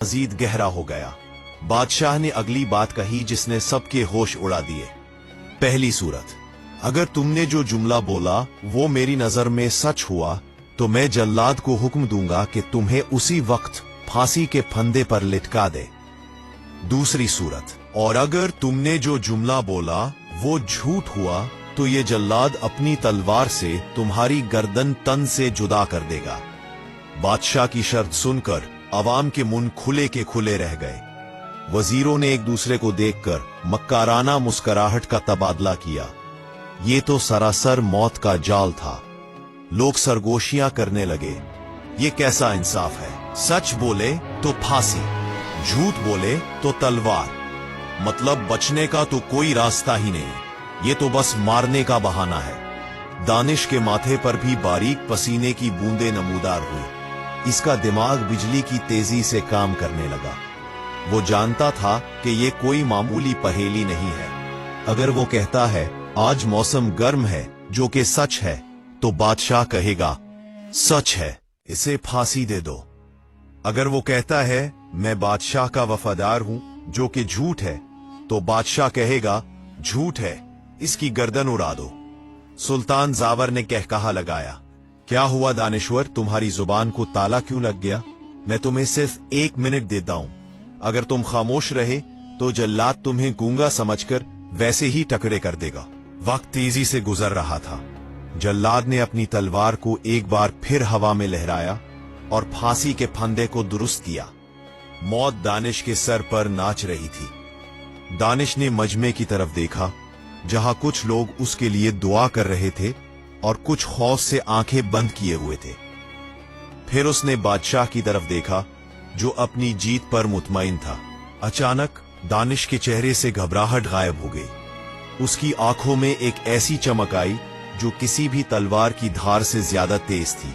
मजीद गहरा हो गया। बादशाह ने अगली बात कही जिसने सबके होश उड़ा दिए। पहली सूरत, अगर तुमने जो जुमला बोला वो मेरी नजर में सच हुआ तो मैं जल्लाद को हुक्म दूंगा कि तुम्हें उसी वक्त फांसी के फंदे पर लटका दे। दूसरी सूरत, और अगर तुमने जो जुमला बोला वो झूठ हुआ तो ये जल्लाद अपनी तलवार से तुम्हारी गर्दन तन से जुदा कर देगा। बादशाह की शर्त सुनकर अवाम के मुंह खुले के खुले रह गए। वजीरों ने एक दूसरे को देखकर मक्काराना मुस्कुराहट का तबादला किया। ये तो सरासर मौत का जाल था। लोग सरगोशियां करने लगे, ये कैसा इंसाफ है? सच बोले तो फांसी, झूठ बोले तो तलवार, मतलब बचने का तो कोई रास्ता ही नहीं। ये तो बस मारने का बहाना है। दानिश के माथे पर भी बारीक पसीने की बूंदें नमूदार हुई। इसका दिमाग बिजली की तेजी से काम करने लगा। वो जानता था कि ये कोई मामूली पहेली नहीं है। अगर वो कहता है आज मौसम गर्म है, जो कि सच है, तो बादशाह कहेगा सच है, इसे फांसी दे दो। अगर वो कहता है मैं बादशाह का वफादार हूं, जो कि झूठ है, तो बादशाह कहेगा झूठ है, इसकी गर्दन उड़ा दो। सुल्तान जावर ने कहकहा लगाया, क्या हुआ दानिश्वर, तुम्हारी जुबान को ताला क्यों लग गया? मैं तुम्हें सिर्फ 1 मिनट देता हूं। अगर तुम खामोश रहे तो जल्लाद तुम्हें गूंगा समझकर वैसे ही टकरे कर देगा। वक्त तेजी से गुजर रहा था। जल्लाद ने अपनी तलवार को एक बार फिर हवा में लहराया और फांसी के फंदे को दुरुस्त किया। मौत दानिश के सर पर नाच रही थी। दानिश ने मजमे की तरफ देखा, जहां कुछ लोग उसके लिए दुआ कर रहे थे और कुछ खौफ से आंखें बंद किए हुए थे। फिर उसने बादशाह की तरफ देखा, जो अपनी जीत पर मुतमईन था। अचानक दानिश के चेहरे से घबराहट गायब हो गई। उसकी आंखों में एक ऐसी चमक आई जो किसी भी तलवार की धार से ज्यादा तेज थी।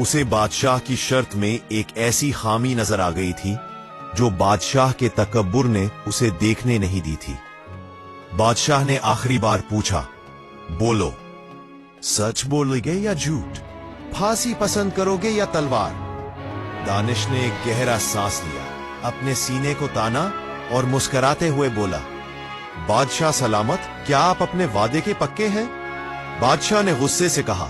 उसे बादशाह की शर्त में एक ऐसी खामी नजर आ गई थी जो बादशाह के तकब्बुर ने उसे देखने नहीं दी थी। बादशाह ने आखिरी बार पूछा, बोलो, सच बोलोगे या झूठ? फांसी पसंद करोगे या तलवार? दानिश ने एक गहरा सांस लिया, अपने सीने को ताना और मुस्कुराते हुए बोला, बादशाह सलामत, क्या आप अपने वादे के पक्के हैं? बादशाह ने गुस्से से कहा,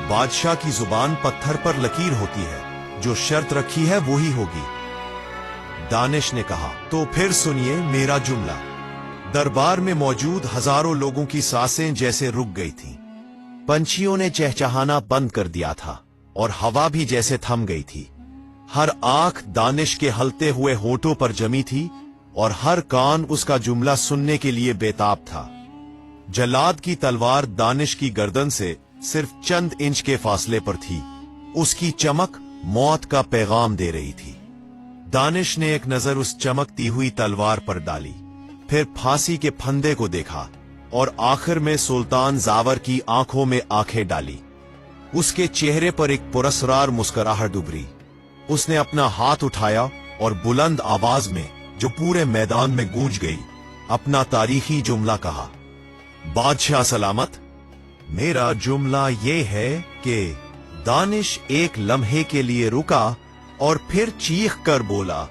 बादशाह की जुबान पत्थर पर लकीर होती है, जो शर्त रखी है वो ही होगी। दानिश ने कहा, तो फिर सुनिए मेरा जुमला। दरबार में मौजूद हजारों लोगों की सांसें जैसे रुक गई थीं। पंछियों ने चहचहाना बंद कर दिया था और हवा भी जैसे थम गई थी। हर आंख दानिश के हलते हुए होठों पर जमी थी और हर कान उसका जुमला सुनने के लिए बेताब था। जल्लाद की तलवार दानिश की गर्दन से सिर्फ चंद इंच के फासले पर थी। उसकी चमक मौत का पैगाम दे रही थी। दानिश ने एक नजर उस चमकती हुई तलवार पर डाली, फिर फांसी के फंदे को देखा और आखिर में सुल्तान जावर की आंखों में आंखें डाली। उसके चेहरे पर एक पुरस्कार मुस्कुराहट उभरी। उसने अपना हाथ उठाया और बुलंद आवाज में, जो पूरे मैदान में गूंज गई, अपना तारीखी जुमला कहा, बादशाह सलामत, मेरा जुमला ये है कि दानिश एक लम्हे के लिए रुका और फिर चीख कर बोला,